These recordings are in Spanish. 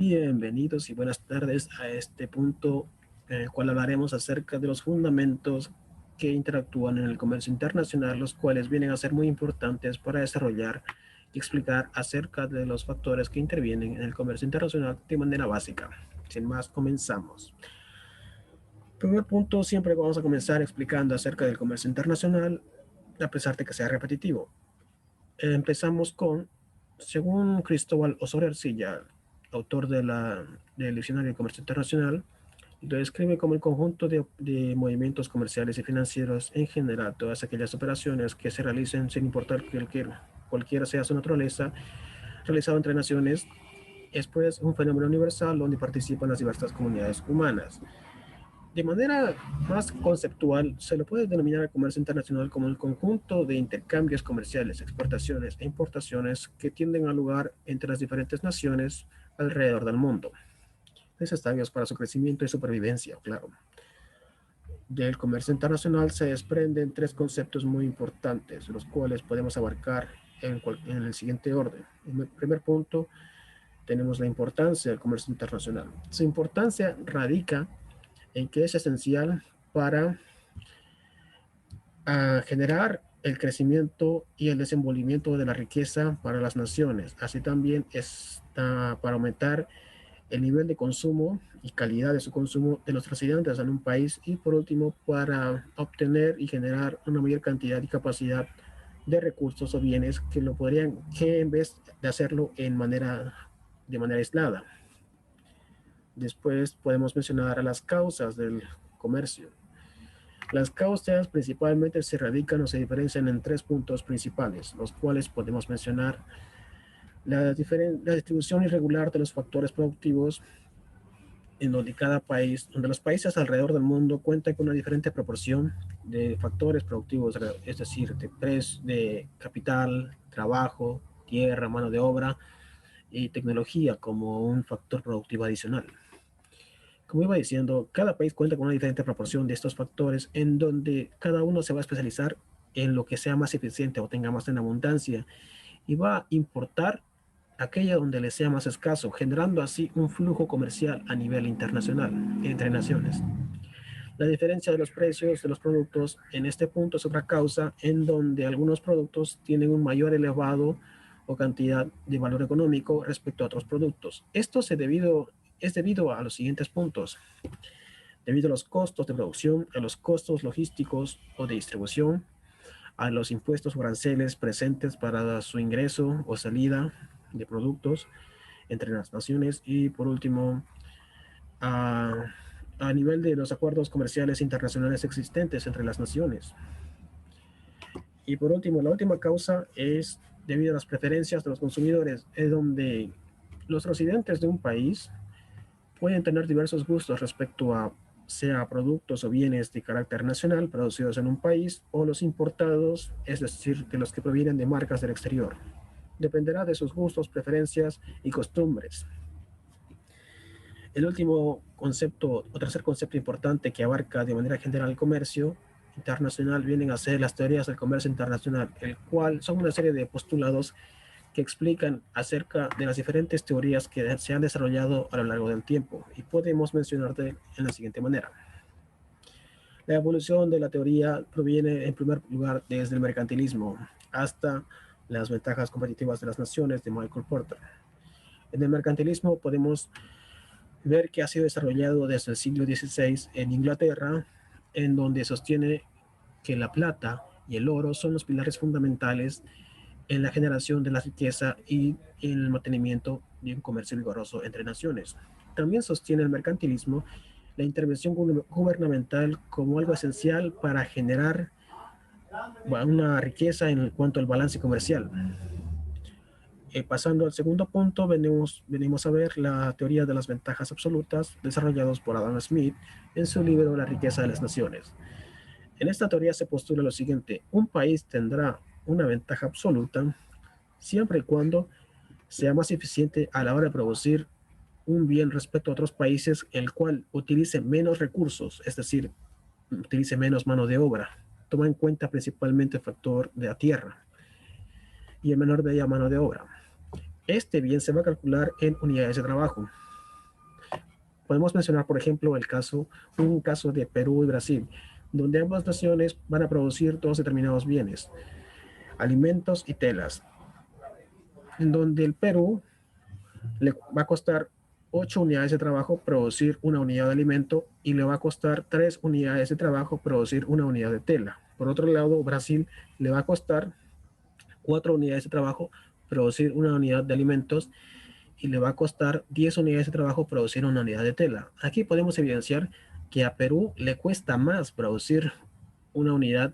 Bienvenidos y buenas tardes a este punto en el cual hablaremos acerca de los fundamentos que interactúan en el comercio internacional, los cuales vienen a ser muy importantes para desarrollar y explicar acerca de los factores que intervienen en el comercio internacional de manera básica. Sin más, comenzamos. Primer punto, siempre vamos a comenzar explicando acerca del comercio internacional, a pesar de que sea repetitivo. Empezamos con, según Cristóbal Osorio Arcilla, autor del Diccionario de Comercio Internacional, lo describe como el conjunto de movimientos comerciales y financieros en general, todas aquellas operaciones que se realicen sin importar cualquiera sea su naturaleza, realizado entre naciones, es pues un fenómeno universal donde participan las diversas comunidades humanas. De manera más conceptual, se lo puede denominar el comercio internacional como el conjunto de intercambios comerciales, exportaciones e importaciones que tienden a lugar entre las diferentes naciones alrededor del mundo, necesarios para su crecimiento y supervivencia, claro. Del comercio internacional se desprenden tres conceptos muy importantes, los cuales podemos abarcar en el siguiente orden. En el primer punto tenemos la importancia del comercio internacional. Su importancia radica en que es esencial para generar el crecimiento y el desenvolvimiento de la riqueza para las naciones. Así también está para aumentar el nivel de consumo y calidad de su consumo de los residentes en un país, y por último para obtener y generar una mayor cantidad y capacidad de recursos o bienes que en vez de hacerlo de manera aislada. Después podemos mencionar a las causas del comercio. Las causas principalmente se radican o se diferencian en tres puntos principales, los cuales podemos mencionar la distribución irregular de los factores productivos, en donde los países alrededor del mundo cuentan con una diferente proporción de factores productivos, es decir, de capital, trabajo, tierra, mano de obra y tecnología como un factor productivo adicional. Como iba diciendo, cada país cuenta con una diferente proporción de estos factores en donde cada uno se va a especializar en lo que sea más eficiente o tenga más en abundancia y va a importar aquella donde le sea más escaso, generando así un flujo comercial a nivel internacional entre naciones. La diferencia de los precios de los productos en este punto es otra causa en donde algunos productos tienen un mayor elevado o cantidad de valor económico respecto a otros productos. Es debido a los siguientes puntos: debido a los costos de producción, a los costos logísticos o de distribución, a los impuestos o aranceles presentes para su ingreso o salida de productos entre las naciones, y por último a, a nivel de los acuerdos comerciales internacionales existentes entre las naciones. Y por último, la última causa es debido a las preferencias de los consumidores, es donde los residentes de un país pueden tener diversos gustos respecto a sea productos o bienes de carácter nacional producidos en un país o los importados, es decir, de los que provienen de marcas del exterior. Dependerá de sus gustos, preferencias y costumbres. El último concepto, o tercer concepto importante que abarca de manera general el comercio internacional, vienen a ser las teorías del comercio internacional, el cual son una serie de postulados que explican acerca de las diferentes teorías que se han desarrollado a lo largo del tiempo, y podemos mencionarte en la siguiente manera. La evolución de la teoría proviene en primer lugar desde el mercantilismo hasta las ventajas competitivas de las naciones de Michael Porter. En el mercantilismo podemos ver que ha sido desarrollado desde el siglo XVI en Inglaterra, en donde sostiene que la plata y el oro son los pilares fundamentales en la generación de la riqueza y en el mantenimiento de un comercio vigoroso entre naciones. También sostiene el mercantilismo la intervención gubernamental como algo esencial para generar una riqueza en cuanto al balance comercial. Pasando al segundo punto, venimos a ver la teoría de las ventajas absolutas desarrollados por Adam Smith en su libro La riqueza de las naciones. En esta teoría se postula lo siguiente: un país tendrá una ventaja absoluta siempre y cuando sea más eficiente a la hora de producir un bien respecto a otros países, el cual utilice menos recursos, es decir, utilice menos mano de obra. Toma en cuenta principalmente el factor de la tierra y el menor de ella mano de obra. Este bien se va a calcular en unidades de trabajo. Podemos mencionar, por ejemplo, un caso de Perú y Brasil, donde ambas naciones van a producir dos determinados bienes, alimentos y telas, en donde el Perú le va a costar 8 unidades de trabajo producir una unidad de alimento y le va a costar 3 unidades de trabajo producir una unidad de tela. Por otro lado, Brasil le va a costar 4 unidades de trabajo producir una unidad de alimentos y le va a costar 10 unidades de trabajo producir una unidad de tela. Aquí podemos evidenciar que a Perú le cuesta más producir una unidad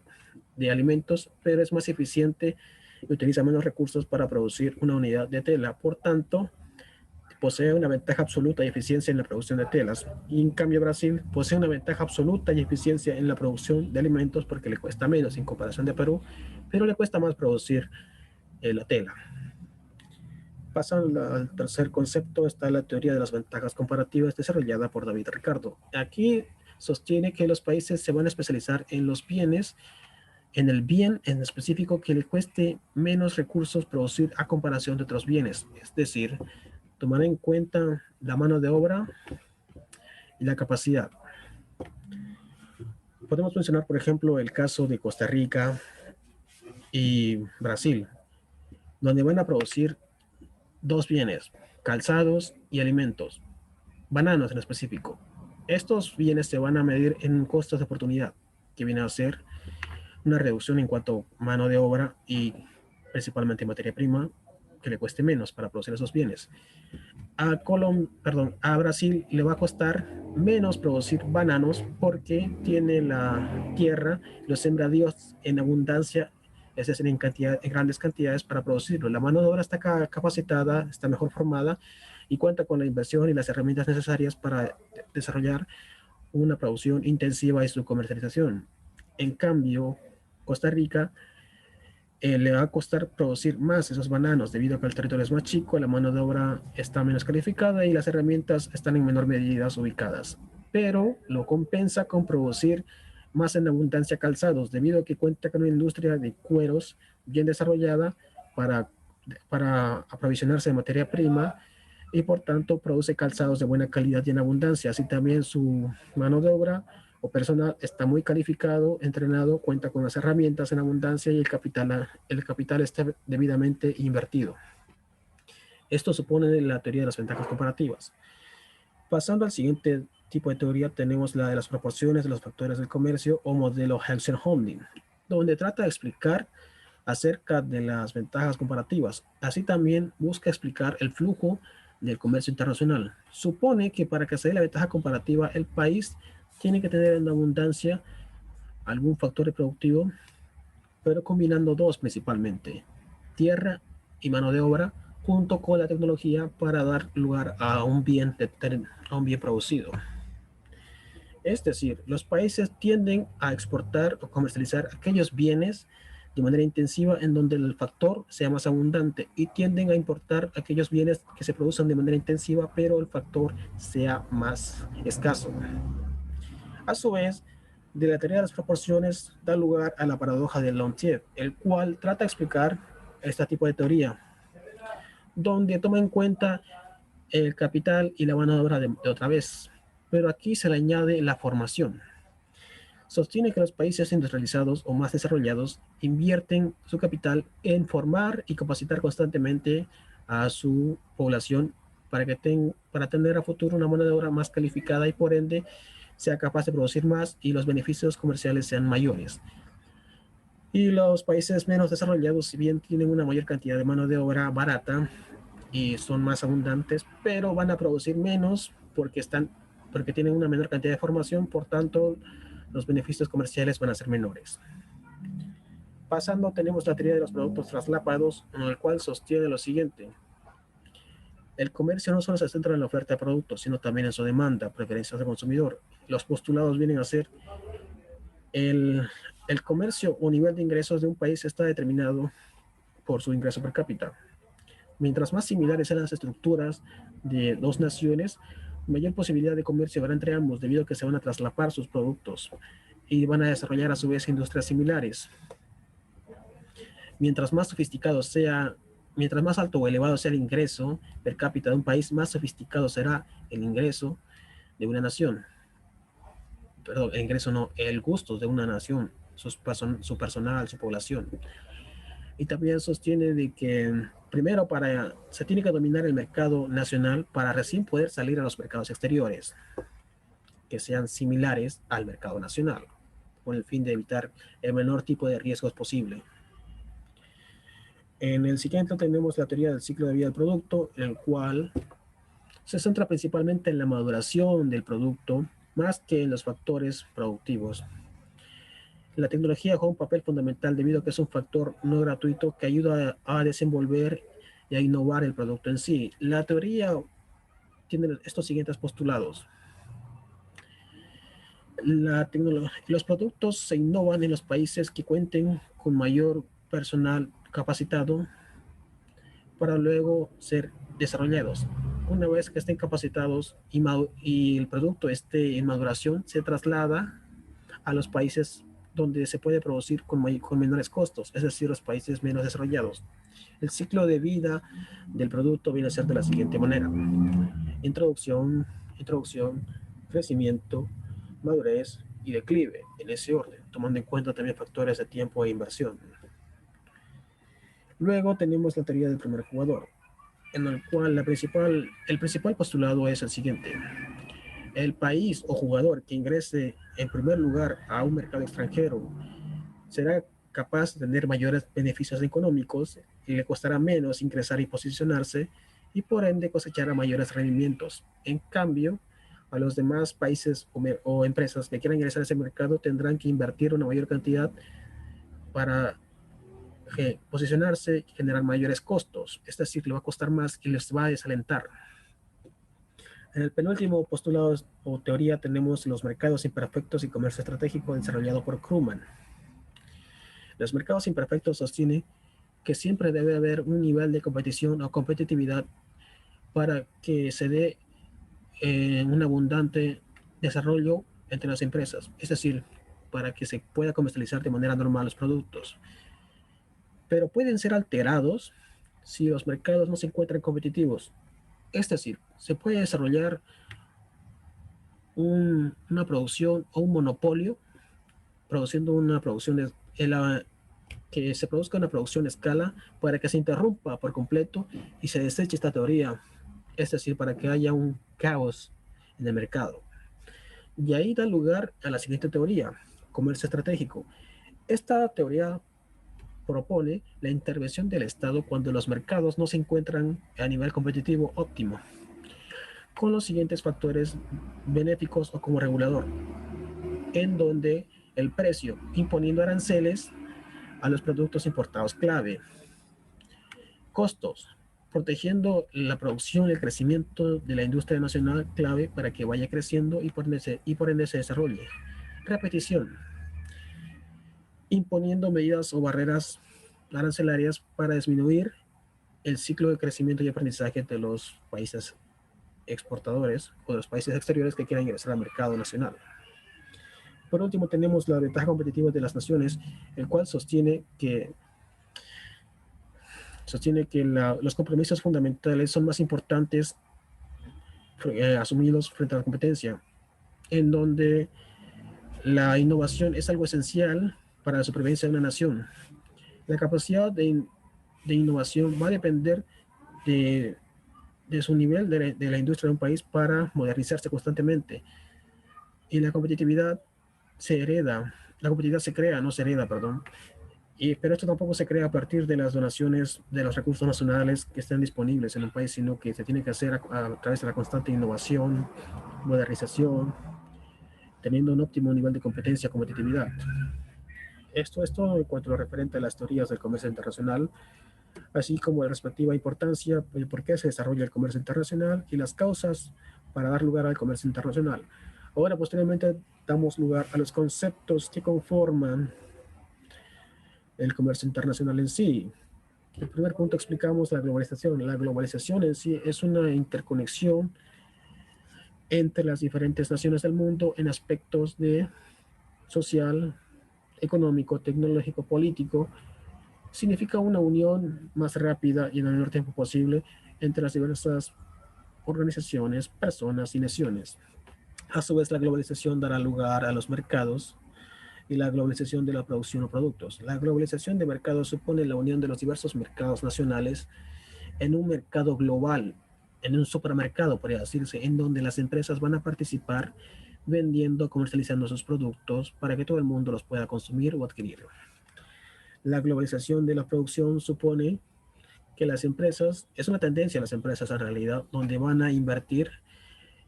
de alimentos, pero es más eficiente y utiliza menos recursos para producir una unidad de tela. Por tanto, posee una ventaja absoluta y eficiencia en la producción de telas. Y en cambio Brasil posee una ventaja absoluta y eficiencia en la producción de alimentos porque le cuesta menos en comparación de Perú, pero le cuesta más producir la tela. Pasando al tercer concepto está la teoría de las ventajas comparativas desarrollada por David Ricardo. Aquí sostiene que los países se van a especializar en los bienes, en el bien en específico que le cueste menos recursos producir a comparación de otros bienes, es decir, tomar en cuenta la mano de obra y la capacidad. Podemos mencionar, por ejemplo, el caso de Costa Rica y Brasil, donde van a producir dos bienes, calzados y alimentos, bananos en específico. Estos bienes se van a medir en costos de oportunidad, que viene a ser una reducción en cuanto a mano de obra y principalmente materia prima, que le cueste menos para producir esos bienes. A Brasil le va a costar menos producir bananos porque tiene la tierra, los sembradíos en abundancia, es decir, en grandes cantidades para producirlo. La mano de obra está capacitada, está mejor formada y cuenta con la inversión y las herramientas necesarias para desarrollar una producción intensiva y su comercialización. En cambio, Costa Rica le va a costar producir más esos bananos debido a que el territorio es más chico, la mano de obra está menos calificada y las herramientas están en menor medida ubicadas. Pero lo compensa con producir más en abundancia calzados debido a que cuenta con una industria de cueros bien desarrollada para, para aprovisionarse de materia prima y por tanto produce calzados de buena calidad y en abundancia. Así también su mano de obra o personal está muy calificado, entrenado, cuenta con las herramientas en abundancia y el capital está debidamente invertido. Esto supone la teoría de las ventajas comparativas. Pasando al siguiente tipo de teoría, tenemos la de las proporciones de los factores del comercio o modelo Helmholtz, donde trata de explicar acerca de las ventajas comparativas. Así también busca explicar el flujo del comercio internacional. Supone que para que se dé la ventaja comparativa, el país tiene que tener en abundancia algún factor productivo, pero combinando dos principalmente, tierra y mano de obra, junto con la tecnología para dar lugar a un bien producido. Es decir, los países tienden a exportar o comercializar aquellos bienes de manera intensiva en donde el factor sea más abundante y tienden a importar aquellos bienes que se producen de manera intensiva pero el factor sea más escaso. A su vez, de la teoría de las proporciones da lugar a la paradoja de Lontief, el cual trata de explicar este tipo de teoría, donde toma en cuenta el capital y la mano de obra de otra vez, pero aquí se le añade la formación. Sostiene que los países industrializados o más desarrollados invierten su capital en formar y capacitar constantemente a su población para tener a futuro una mano de obra más calificada y por ende sea capaz de producir más y los beneficios comerciales sean mayores. Y los países menos desarrollados, si bien tienen una mayor cantidad de mano de obra barata y son más abundantes, pero van a producir menos porque tienen una menor cantidad de formación, por tanto, los beneficios comerciales van a ser menores. Pasando, tenemos la teoría de los productos traslapados, en el cual sostiene lo siguiente. El comercio no solo se centra en la oferta de productos, sino también en su demanda, preferencias del consumidor. Los postulados vienen a ser el, el comercio o nivel de ingresos de un país está determinado por su ingreso per cápita. Mientras más similares sean las estructuras de dos naciones, mayor posibilidad de comercio habrá entre ambos debido a que se van a traslapar sus productos y van a desarrollar a su vez industrias similares. Mientras más sofisticado sea, mientras más alto o elevado sea el ingreso per cápita de un país, más sofisticado será el ingreso de una nación, perdón, el ingreso no, el gusto de una nación, su personal, su población. Y también sostiene de que primero se tiene que dominar el mercado nacional para recién poder salir a los mercados exteriores, que sean similares al mercado nacional, con el fin de evitar el menor tipo de riesgos posible. En el siguiente tenemos la teoría del ciclo de vida del producto, en el cual se centra principalmente en la maduración del producto más que en los factores productivos. La tecnología juega un papel fundamental debido a que es un factor no gratuito que ayuda a desenvolver y a innovar el producto en sí. La teoría tiene estos siguientes postulados. Los productos se innovan en los países que cuenten con mayor personal capacitado para luego ser desarrollados. Una vez que estén capacitados y el producto esté en maduración, se traslada a los países donde se puede producir con menores costos, es decir, los países menos desarrollados. El ciclo de vida del producto viene a ser de la siguiente manera: introducción, introducción, crecimiento, madurez y declive, en ese orden, tomando en cuenta también factores de tiempo e inversión. Luego tenemos la teoría del primer jugador, en el cual el principal postulado es el siguiente: el país o jugador que ingrese en primer lugar a un mercado extranjero será capaz de tener mayores beneficios económicos y le costará menos ingresar y posicionarse, y por ende cosechará mayores rendimientos. En cambio, a los demás países o empresas que quieran ingresar a ese mercado tendrán que invertir una mayor cantidad para posicionarse y generar mayores costos. Es decir, le va a costar más y les va a desalentar. En el penúltimo postulado o teoría tenemos los mercados imperfectos y comercio estratégico, desarrollado por Krugman. Los mercados imperfectos sostienen que siempre debe haber un nivel de competición o competitividad para que se dé un abundante desarrollo entre las empresas, es decir, para que se pueda comercializar de manera normal los productos. Pero pueden ser alterados si los mercados no se encuentran competitivos. Es decir, se puede desarrollar una producción o un monopolio produciendo una producción que se produzca una producción a escala para que se interrumpa por completo y se deseche esta teoría, es decir, para que haya un caos en el mercado. Y ahí da lugar a la siguiente teoría: comercio estratégico. Esta teoría propone la intervención del Estado cuando los mercados no se encuentran a nivel competitivo óptimo, con los siguientes factores benéficos o como regulador, en donde el precio imponiendo aranceles a los productos importados clave, costos protegiendo la producción y el crecimiento de la industria nacional clave para que vaya creciendo y por ende se desarrolle, repetición, imponiendo medidas o barreras arancelarias para disminuir el ciclo de crecimiento y aprendizaje de los países exportadores o de los países exteriores que quieran ingresar al mercado nacional. Por último, tenemos la ventaja competitiva de las naciones, el cual sostiene que los compromisos fundamentales son más importantes asumidos frente a la competencia, en donde la innovación es algo esencial para la supervivencia de una nación. La capacidad de innovación va a depender de, de su nivel de la industria de un país para modernizarse constantemente. Y la competitividad se hereda, la competitividad se crea, no se hereda, perdón. Pero esto tampoco se crea a partir de las donaciones de los recursos nacionales que estén disponibles en un país, sino que se tiene que hacer a través de la constante innovación, modernización, teniendo un óptimo nivel de competencia y competitividad. Esto es todo en cuanto a lo referente a las teorías del comercio internacional, así como la respectiva importancia, el por qué se desarrolla el comercio internacional y las causas para dar lugar al comercio internacional. Ahora, posteriormente, damos lugar a los conceptos que conforman el comercio internacional en sí. El primer punto explicamos la globalización. La globalización en sí es una interconexión entre las diferentes naciones del mundo en aspectos de social, económico, tecnológico, político. Significa una unión más rápida y en el menor tiempo posible entre las diversas organizaciones, personas y naciones. A su vez, la globalización dará lugar a los mercados y la globalización de la producción o productos. La globalización de mercados supone la unión de los diversos mercados nacionales en un mercado global, en un supermercado, podría decirse, en donde las empresas van a participar vendiendo, comercializando sus productos para que todo el mundo los pueda consumir o adquirir. La globalización de la producción supone que las empresas, es una tendencia a las empresas en realidad, donde van a invertir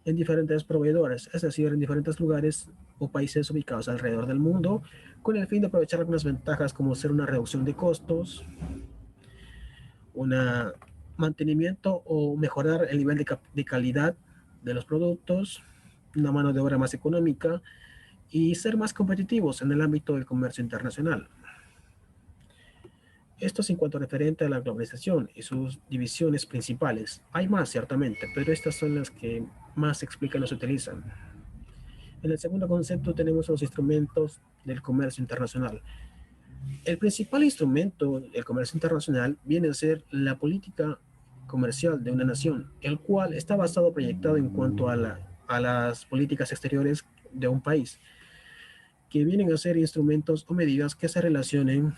en diferentes proveedores, es decir, en diferentes lugares o países ubicados alrededor del mundo, con el fin de aprovechar algunas ventajas como ser una reducción de costos, un mantenimiento o mejorar el nivel de calidad de los productos, una mano de obra más económica y ser más competitivos en el ámbito del comercio internacional. Esto es en cuanto referente a la globalización y sus divisiones principales. Hay más, ciertamente, pero estas son las que más se explican o se utilizan. En el segundo concepto tenemos los instrumentos del comercio internacional. El principal instrumento del comercio internacional viene a ser la política comercial de una nación, el cual está basado proyectado en cuanto a las políticas exteriores de un país, que vienen a ser instrumentos o medidas que se relacionen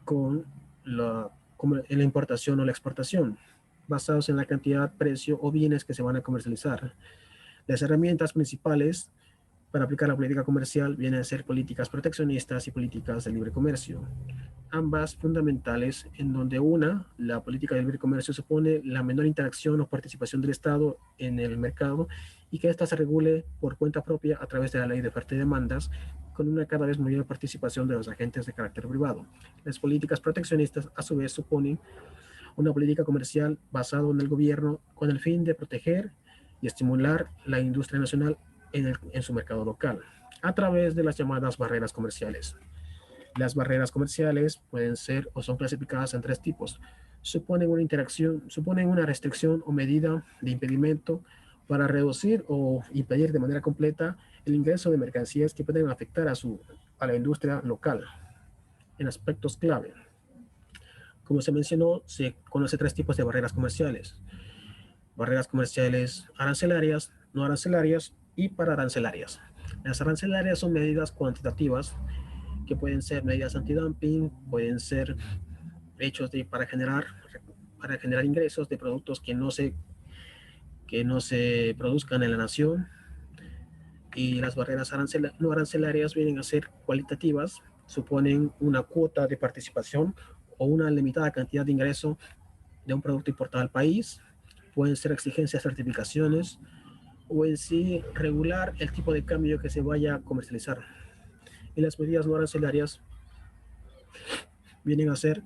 con la importación o la exportación, basados en la cantidad, precio o bienes que se van a comercializar. Las herramientas principales para aplicar la política comercial vienen a ser políticas proteccionistas y políticas de libre comercio, ambas fundamentales, en donde la política de libre comercio, supone la menor interacción o participación del Estado en el mercado y que ésta se regule por cuenta propia a través de la ley de oferta y demandas, con una cada vez mayor participación de los agentes de carácter privado. Las políticas proteccionistas, a su vez, suponen una política comercial basada en el gobierno con el fin de proteger y estimular la industria nacional en su mercado local, a través de las llamadas barreras comerciales. Las barreras comerciales pueden ser o son clasificadas en tres tipos. Suponen una restricción o medida de impedimento para reducir o impedir de manera completa el ingreso de mercancías que pueden afectar a la industria local en aspectos clave. Como se mencionó, se conoce tres tipos de barreras comerciales: barreras comerciales arancelarias, no arancelarias y pararancelarias. Las arancelarias son medidas cuantitativas que pueden ser medidas antidumping, pueden ser hechos para generar ingresos de productos que no se produzcan en la nación. Y las barreras no arancelarias vienen a ser cualitativas, suponen una cuota de participación o una limitada cantidad de ingreso de un producto importado al país, pueden ser exigencias, certificaciones o en sí regular el tipo de cambio que se vaya a comercializar. Y las medidas no arancelarias vienen a ser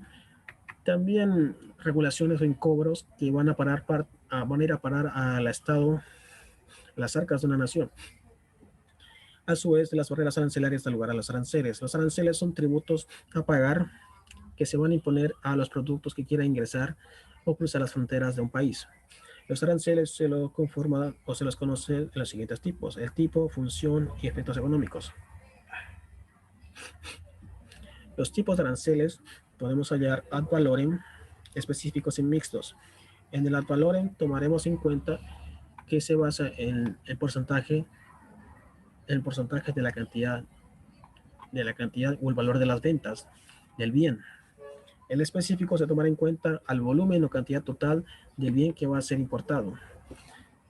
también regulaciones o cobros que van a ir a parar al Estado, las arcas de una nación. A su vez, las barreras arancelarias dan lugar a los aranceles. Los aranceles son tributos a pagar que se van a imponer a los productos que quieran ingresar o cruzar las fronteras de un país. Los aranceles se los conforman o se los conoce en los siguientes tipos: el tipo, función y efectos económicos. Los tipos de aranceles podemos hallar ad valorem, específicos y mixtos. En el ad valorem tomaremos en cuenta que se basa en el porcentaje de la cantidad o el valor de las ventas del bien. El específico se tomará en cuenta al volumen o cantidad total del bien que va a ser importado.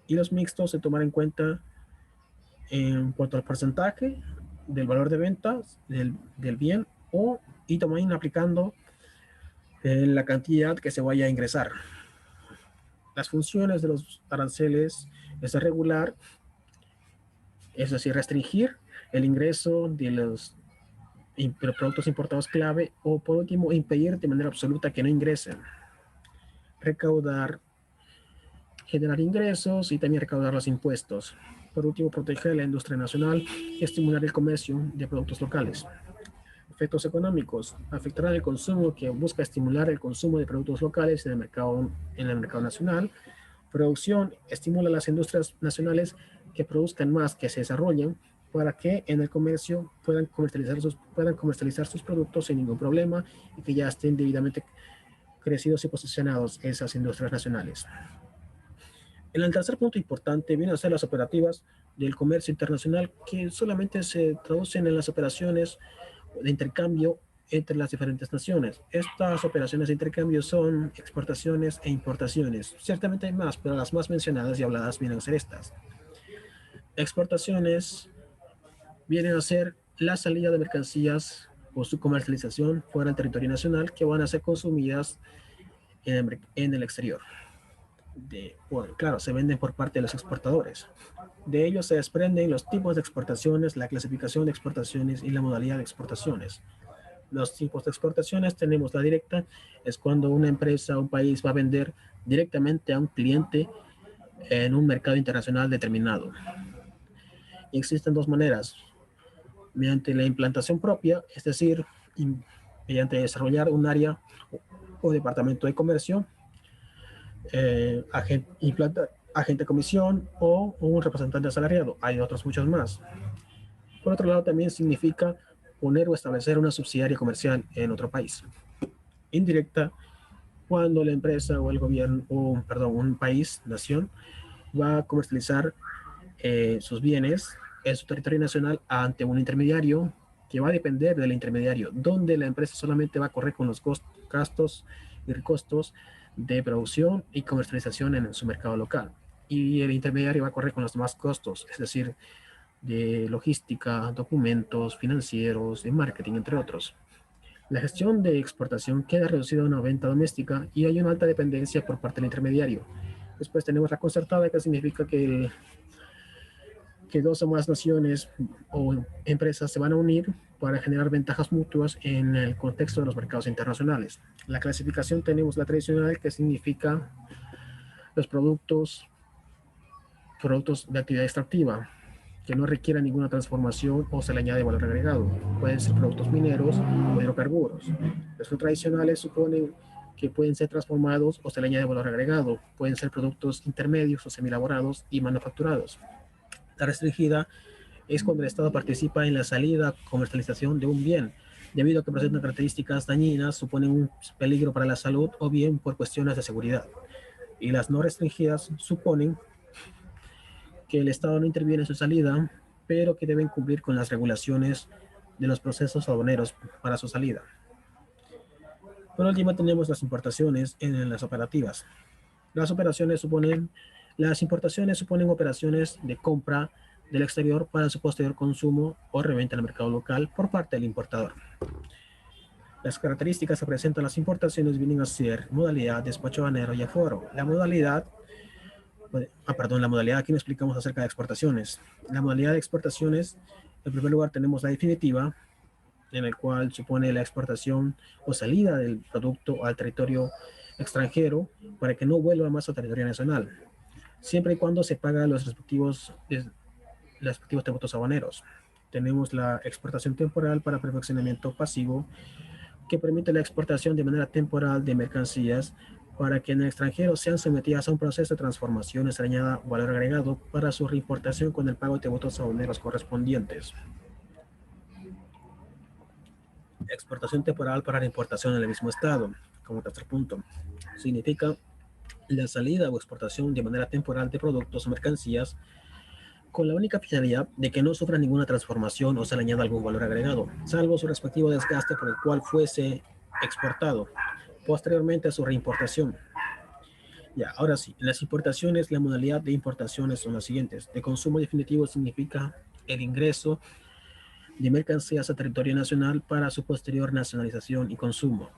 Y los mixtos se tomarán en cuenta en cuanto al porcentaje del valor de ventas del bien y también aplicando la cantidad que se vaya a ingresar. Las funciones de los aranceles es regular, es decir, restringir el ingreso de los productos importados clave, o por último impedir de manera absoluta que no ingresen. Recaudar, generar ingresos y también recaudar los impuestos. Por último, proteger la industria nacional y estimular el comercio de productos locales. Efectos económicos: afectarán el consumo, que busca estimular el consumo de productos locales en el mercado nacional. Producción: estimula a las industrias nacionales que produzcan más, que se desarrollen, para que en el comercio puedan comercializar sus productos sin ningún problema y que ya estén debidamente crecidos y posicionados esas industrias nacionales. En el tercer punto importante vienen a ser las operativas del comercio internacional que solamente se traducen en las operaciones de intercambio entre las diferentes naciones. Estas operaciones de intercambio son exportaciones e importaciones. Ciertamente hay más, pero las más mencionadas y habladas vienen a ser estas. Exportaciones vienen a ser la salida de mercancías o su comercialización fuera del territorio nacional que van a ser consumidas en el exterior. Bueno, claro, se venden por parte de los exportadores. De ellos se desprenden los tipos de exportaciones, la clasificación de exportaciones y la modalidad de exportaciones. Los tipos de exportaciones tenemos la directa, es cuando una empresa o un país va a vender directamente a un cliente en un mercado internacional determinado. Y existen dos maneras, mediante la implantación propia, es decir, mediante desarrollar un área o departamento de comercio, agente de comisión o un representante asalariado. Hay otros muchos más. Por otro lado, también significa poner o establecer una subsidiaria comercial en otro país. Indirecta, cuando la empresa o el gobierno, o perdón, un país, nación, va a comercializar sus bienes en su territorio nacional ante un intermediario que va a depender del intermediario, donde la empresa solamente va a correr con los gastos y costos de producción y comercialización en su mercado local. Y el intermediario va a correr con los demás costos, es decir, de logística, documentos financieros, de marketing, entre otros. La gestión de exportación queda reducida a una venta doméstica y hay una alta dependencia por parte del intermediario. Después tenemos la concertada, que significa que dos o más naciones o empresas se van a unir para generar ventajas mutuas en el contexto de los mercados internacionales. La clasificación tenemos la tradicional, que significa los productos de actividad extractiva, que no requieran ninguna transformación o se le añade valor agregado. Pueden ser productos mineros o hidrocarburos. Los no tradicionales suponen que pueden ser transformados o se le añade valor agregado. Pueden ser productos intermedios o semielaborados y manufacturados. La restringida es cuando el Estado participa en la salida o comercialización de un bien, debido a que presentan características dañinas, suponen un peligro para la salud o bien por cuestiones de seguridad. Y las no restringidas suponen que el Estado no interviene en su salida, pero que deben cumplir con las regulaciones de los procesos aduaneros para su salida. Por último, tenemos las importaciones en las operativas. Las importaciones suponen operaciones de compra del exterior para su posterior consumo o reventa en el mercado local por parte del importador. Las características que presentan las importaciones vienen a ser modalidad, despacho aduanero y aforo. La modalidad, aquí no explicamos acerca de exportaciones. La modalidad de exportaciones, en primer lugar tenemos la definitiva, en el cual supone la exportación o salida del producto al territorio extranjero para que no vuelva más al territorio nacional, siempre y cuando se pagan los respectivos tributos aduaneros. Tenemos la exportación temporal para perfeccionamiento pasivo, que permite la exportación de manera temporal de mercancías para que en el extranjero sean sometidas a un proceso de transformación y se añada valor agregado para su reimportación con el pago de tributos aduaneros correspondientes. Exportación temporal para la importación en el mismo estado. Como tercer punto, significa la salida o exportación de manera temporal de productos o mercancías con la única finalidad de que no sufra ninguna transformación o se le añada algún valor agregado, salvo su respectivo desgaste por el cual fuese exportado, posteriormente a su reimportación. Ya, ahora sí, en las importaciones, la modalidad de importaciones son las siguientes. De consumo definitivo significa el ingreso de mercancías a territorio nacional para su posterior nacionalización y consumo.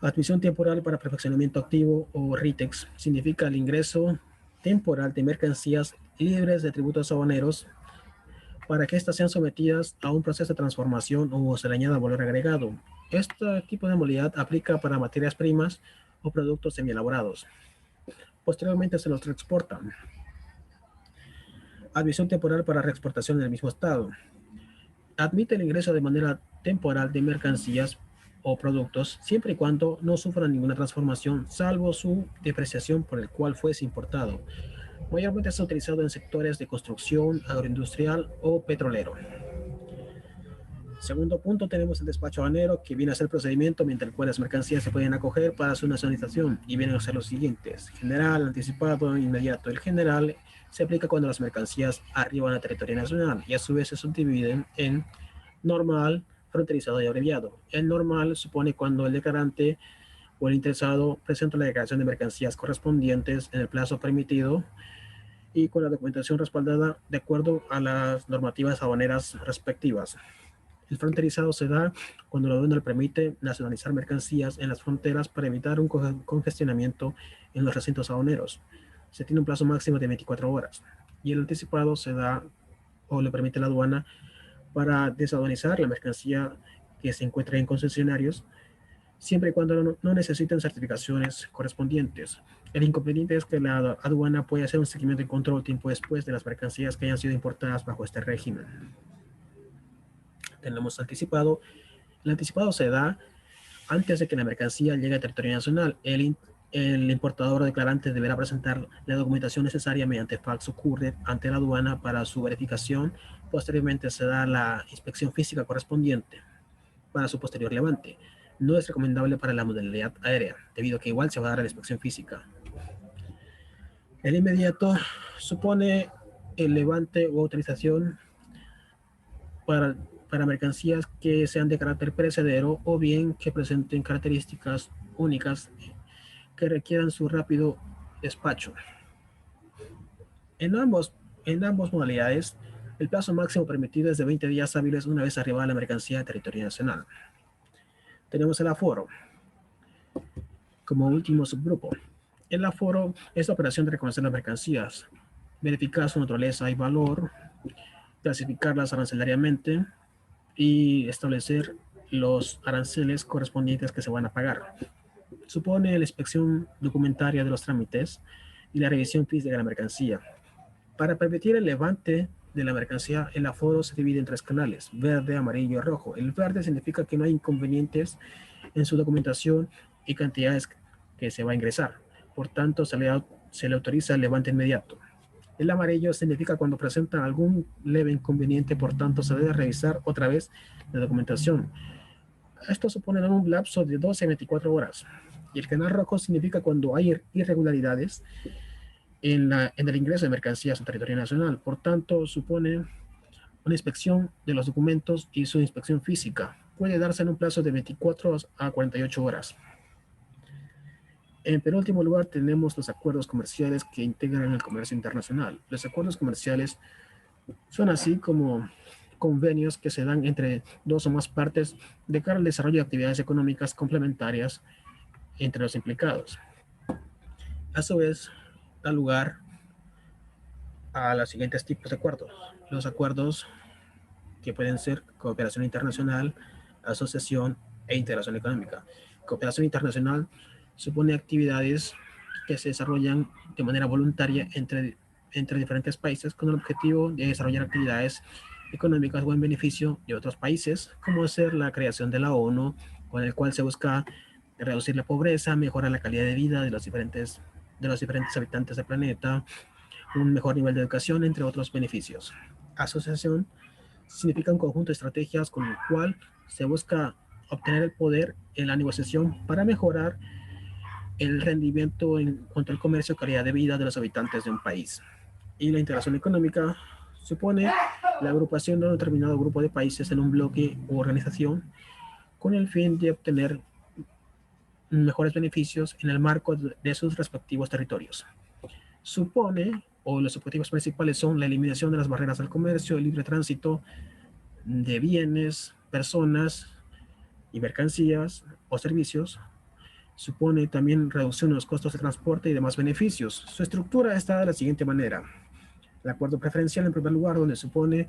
Admisión temporal para perfeccionamiento activo o RITEX significa el ingreso temporal de mercancías libres de tributos aduaneros para que éstas sean sometidas a un proceso de transformación o se le añada valor agregado. Este tipo de modalidad aplica para materias primas o productos semielaborados. Posteriormente se los reexportan. Admisión temporal para reexportación en el mismo estado. Admite el ingreso de manera temporal de mercancías o productos siempre y cuando no sufran ninguna transformación, salvo su depreciación por el cual fuese importado. Mayormente está utilizado en sectores de construcción, agroindustrial o petrolero. Segundo punto, tenemos el despacho aduanero, que viene a ser el procedimiento mediante el cual las mercancías se pueden acoger para su nacionalización, y vienen a ser los siguientes: general, anticipado, inmediato. El general se aplica cuando las mercancías arriban al territorio nacional y a su vez se subdividen en normal, fronterizado y abreviado. El normal supone cuando el declarante o el interesado presenta la declaración de mercancías correspondientes en el plazo permitido y con la documentación respaldada de acuerdo a las normativas aduaneras respectivas. El fronterizado se da cuando la aduana le permite nacionalizar mercancías en las fronteras para evitar un congestionamiento en los recintos aduaneros. Se tiene un plazo máximo de 24 horas. Y el anticipado se da o le permite a la aduana para desaduanizar la mercancía que se encuentra en concesionarios, siempre y cuando no necesiten certificaciones correspondientes. El inconveniente es que la aduana puede hacer un seguimiento y control tiempo después de las mercancías que hayan sido importadas bajo este régimen. Tenemos anticipado. El anticipado se da antes de que la mercancía llegue al territorio nacional. El importador o declarante deberá presentar la documentación necesaria mediante fax o courier ante la aduana para su verificación. Posteriormente se da la inspección física correspondiente para su posterior levante. No es recomendable para la modalidad aérea, debido a que igual se va a dar la inspección física. El inmediato supone el levante o autorización para, para mercancías que sean de carácter perecedero o bien que presenten características únicas que requieran su rápido despacho. En ambos, en ambas modalidades, el plazo máximo permitido es de 20 días hábiles una vez arribada la mercancía a territorio nacional. Tenemos el aforo como último subgrupo. El aforo es la operación de reconocer las mercancías, verificar su naturaleza y valor, clasificarlas arancelariamente y establecer los aranceles correspondientes que se van a pagar. Supone la inspección documentaria de los trámites y la revisión física de la mercancía. Para permitir el levante de la mercancía, el aforo se divide en tres canales: verde, amarillo y rojo. El verde significa que no hay inconvenientes en su documentación y cantidades que se va a ingresar. Por tanto, se le autoriza el levante inmediato. El amarillo significa cuando presenta algún leve inconveniente, por tanto, se debe revisar otra vez la documentación. Esto supone un lapso de 12 a 24 horas. Y el canal rojo significa cuando hay irregularidades en el ingreso de mercancías al territorio nacional. Por tanto, supone una inspección de los documentos y su inspección física. Puede darse en un plazo de 24 a 48 horas. En penúltimo lugar, tenemos los acuerdos comerciales que integran el comercio internacional. Los acuerdos comerciales son así como convenios que se dan entre dos o más partes de cara al desarrollo de actividades económicas complementarias entre los implicados. A su vez, da lugar a los siguientes tipos de acuerdos. Los acuerdos que pueden ser cooperación internacional, asociación e integración económica. Cooperación internacional supone actividades que se desarrollan de manera voluntaria entre diferentes países con el objetivo de desarrollar actividades económicas o en beneficio de otros países, como ser la creación de la ONU, con el cual se busca reducir la pobreza, mejorar la calidad de vida de los diferentes habitantes del planeta, un mejor nivel de educación, entre otros beneficios. Asociación significa un conjunto de estrategias con el cual se busca obtener el poder en la negociación para mejorar el rendimiento en cuanto al comercio y calidad de vida de los habitantes de un país. Y la integración económica supone la agrupación de un determinado grupo de países en un bloque u organización con el fin de obtener mejores beneficios en el marco de sus respectivos territorios. Supone, o los objetivos principales son la eliminación de las barreras al comercio, el libre tránsito de bienes, personas y mercancías o servicios. Supone también reducción de los costos de transporte y demás beneficios. Su estructura está de la siguiente manera: el acuerdo preferencial, en primer lugar, donde supone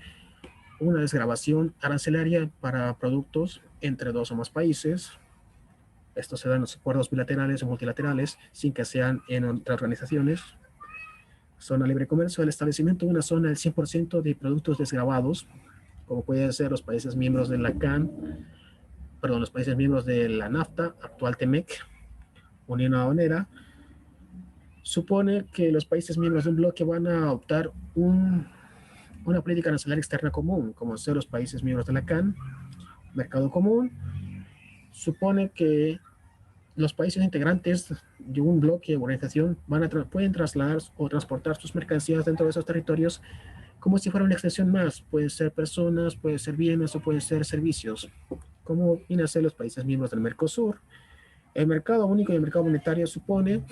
una desgravación arancelaria para productos entre dos o más países. Esto se da en los acuerdos bilaterales o multilaterales sin que sean entre organizaciones. Zona libre comercio, el establecimiento de una zona del 100% de productos desgravados, como pueden ser los países miembros de la CAN, los países miembros de la NAFTA, actual TEMEC, Unión Aduanera. Supone que los países miembros de un bloque van a adoptar una política nacional externa común, como ser los países miembros de la CAN, Mercado común supone que los países integrantes de un bloque o organización pueden trasladar o transportar sus mercancías dentro de esos territorios como si fuera una extensión más. Pueden ser personas, pueden ser bienes o pueden ser servicios, como vienen a ser los países miembros del Mercosur. El mercado único y el mercado monetario supone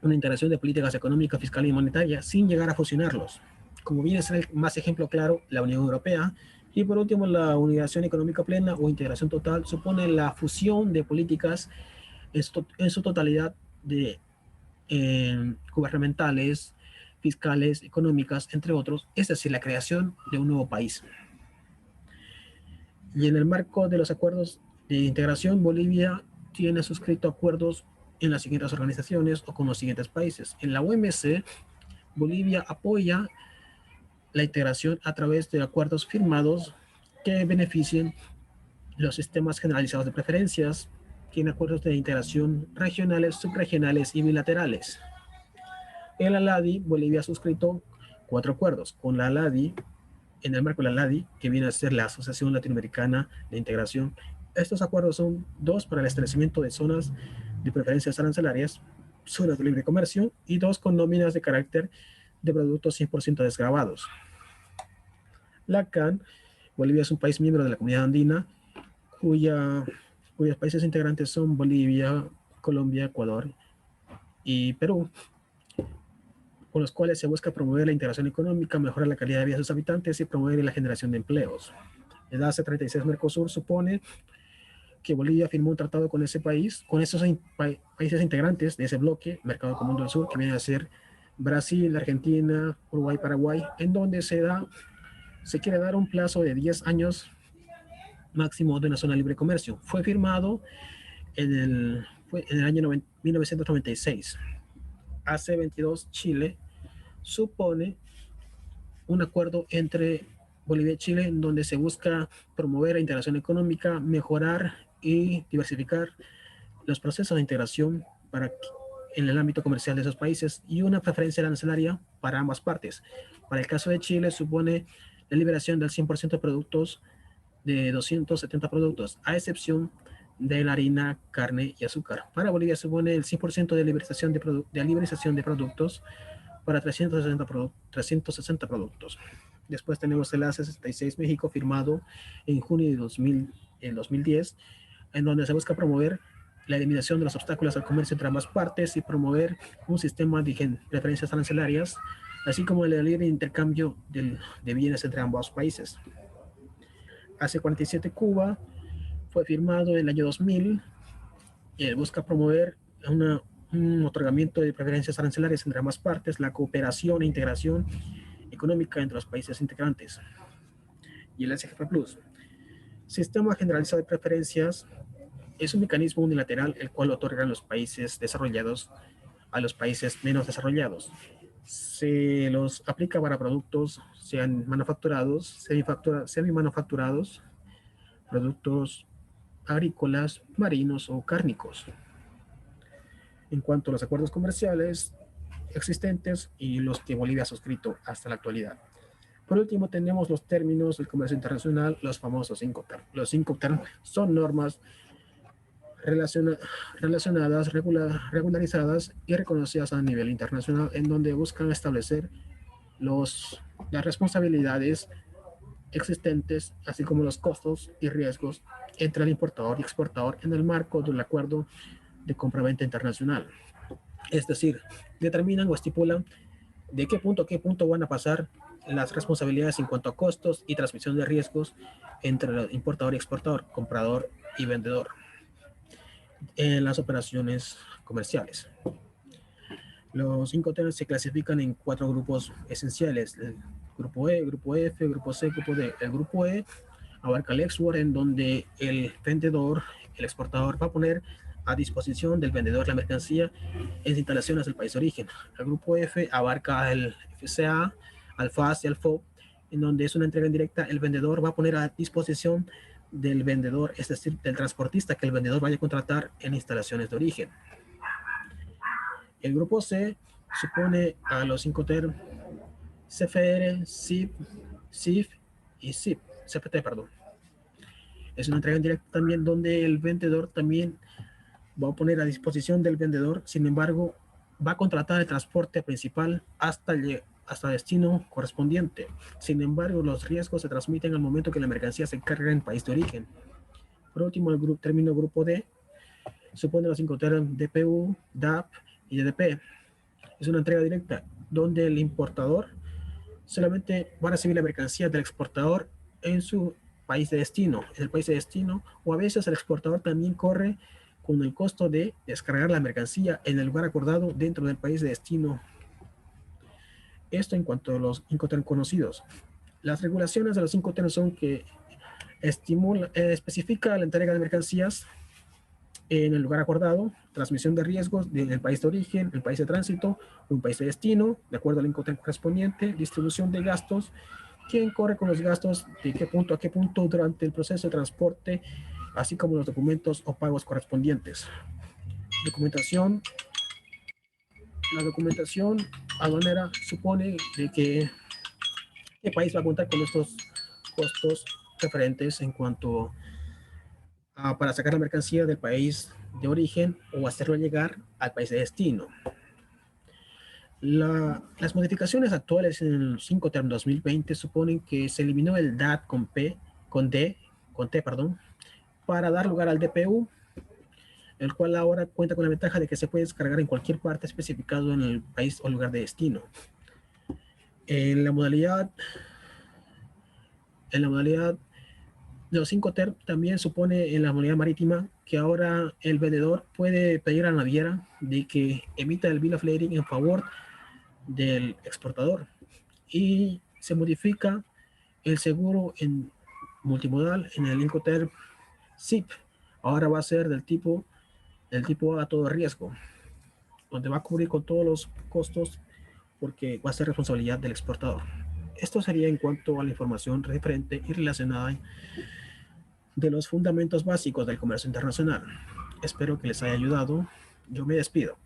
una integración de políticas económicas, fiscal y monetaria sin llegar a fusionarlos. Como viene a ser el más ejemplo claro, la Unión Europea. Y por último, la unificación económica plena o integración total supone la fusión de políticas en su totalidad de gubernamentales, fiscales, económicas, entre otros, es decir, la creación de un nuevo país. Y en el marco de los acuerdos de integración, Bolivia tiene suscrito acuerdos en las siguientes organizaciones o con los siguientes países. En la OMC, Bolivia apoya la integración a través de acuerdos firmados que beneficien los sistemas generalizados de preferencias, tiene acuerdos de integración regionales, subregionales y bilaterales. En la LADI, Bolivia ha suscrito 4 acuerdos con la LADI, en el marco de la LADI, que viene a ser la Asociación Latinoamericana de Integración. Estos acuerdos son 2 para el establecimiento de zonas de preferencias arancelarias, zonas de libre comercio, y 2 con nóminas de carácter de productos 100% desgravados. La CAN, Bolivia es un país miembro de la Comunidad Andina, cuyos países integrantes son Bolivia, Colombia, Ecuador y Perú, con los cuales se busca promover la integración económica, mejorar la calidad de vida de sus habitantes y promover la generación de empleos. El AC36 Mercosur supone que Bolivia firmó un tratado con ese país, con esos países integrantes de ese bloque, Mercado Común del Sur, que viene a ser Brasil, Argentina, Uruguay, Paraguay, en donde se quiere dar un plazo de 10 años máximo de una zona de libre comercio. Fue firmado en el año 1996. AC22 Chile supone un acuerdo entre Bolivia y Chile en donde se busca promover la integración económica, mejorar y diversificar los procesos de integración en el ámbito comercial de esos países y una preferencia arancelaria para ambas partes. Para el caso de Chile supone la liberación del 100% de productos de 270 productos, a excepción de la harina, carne y azúcar. Para Bolivia supone el 100% de liberación de productos para 360 productos. Después tenemos el A66 México firmado en junio de 2010, en donde se busca promover la eliminación de los obstáculos al comercio entre ambas partes y promover un sistema de preferencias arancelarias, así como el libre intercambio de bienes entre ambos países. AC47 Cuba fue firmado en el año 2000 y busca promover un otorgamiento de preferencias arancelarias entre ambas partes, la cooperación e integración económica entre los países integrantes. Y el SGP Plus, Sistema Generalizado de Preferencias, es un mecanismo unilateral el cual otorgan los países desarrollados a los países menos desarrollados. Se los aplica para productos, sean manufacturados, semi-manufacturados, productos agrícolas, marinos o cárnicos. En cuanto a los acuerdos comerciales existentes y los que Bolivia ha suscrito hasta la actualidad. Por último, tenemos los términos del comercio internacional, los famosos Incoterm. Los Incoterm son normas relacionadas, regularizadas y reconocidas a nivel internacional, en donde buscan establecer las responsabilidades existentes, así como los costos y riesgos entre el importador y exportador en el marco del acuerdo de compra-venta internacional. Es decir, determinan o estipulan de qué punto a qué punto van a pasar las responsabilidades en cuanto a costos y transmisión de riesgos entre el importador y exportador, comprador y vendedor en las operaciones comerciales. Los 5 temas se clasifican en 4 grupos esenciales: el grupo E, grupo F, grupo C, grupo D. El grupo E abarca el export, en donde el vendedor, el exportador, va a poner a disposición del vendedor la mercancía en instalaciones del país de origen. El grupo F abarca el FCA, al FAS y al FOB, en donde es una entrega indirecta. El vendedor va a poner a disposición del vendedor, es decir, del transportista que el vendedor vaya a contratar en instalaciones de origen. El grupo C supone a los 5 TER, CFR, CIP, CIF y CIP, CPT, perdón. Es una entrega indirecta también donde el vendedor también va a poner a disposición del vendedor, sin embargo, va a contratar el transporte principal hasta destino correspondiente. Sin embargo, los riesgos se transmiten al momento que la mercancía se carga en país de origen. Por último, el término grupo D supone los 5 términos DPU, DAP y DDP. Es una entrega directa donde el importador solamente va a recibir la mercancía del exportador en su país de destino, en el país de destino, o a veces el exportador también corre con el costo de descargar la mercancía en el lugar acordado dentro del país de destino. Esto en cuanto a los Incoterms conocidos. Las regulaciones de los Incoterms son que especifica la entrega de mercancías en el lugar acordado, transmisión de riesgos en el país de origen, el país de tránsito, un país de destino, de acuerdo al Incoterm correspondiente, distribución de gastos, quién corre con los gastos, de qué punto a qué punto durante el proceso de transporte, así como los documentos o pagos correspondientes. Documentación. La documentación aduanera supone de que qué país va a contar con estos costos referentes en cuanto a para sacar la mercancía del país de origen o hacerlo llegar al país de destino. Las modificaciones actuales en el 5TERM 2020 suponen que se eliminó el DAT con T, perdón, para dar lugar al DPU, el cual ahora cuenta con la ventaja de que se puede descargar en cualquier parte especificado en el país o lugar de destino. En la modalidad de los 5TERM también supone en la modalidad marítima que ahora el vendedor puede pedir a la naviera de que emita el bill of lading en favor del exportador y se modifica el seguro en multimodal en el Incoterm SIP. Ahora va a ser del tipo A todo riesgo, donde va a cubrir con todos los costos porque va a ser responsabilidad del exportador. Esto sería en cuanto a la información referente y relacionada de los fundamentos básicos del comercio internacional. Espero que les haya ayudado. Yo me despido.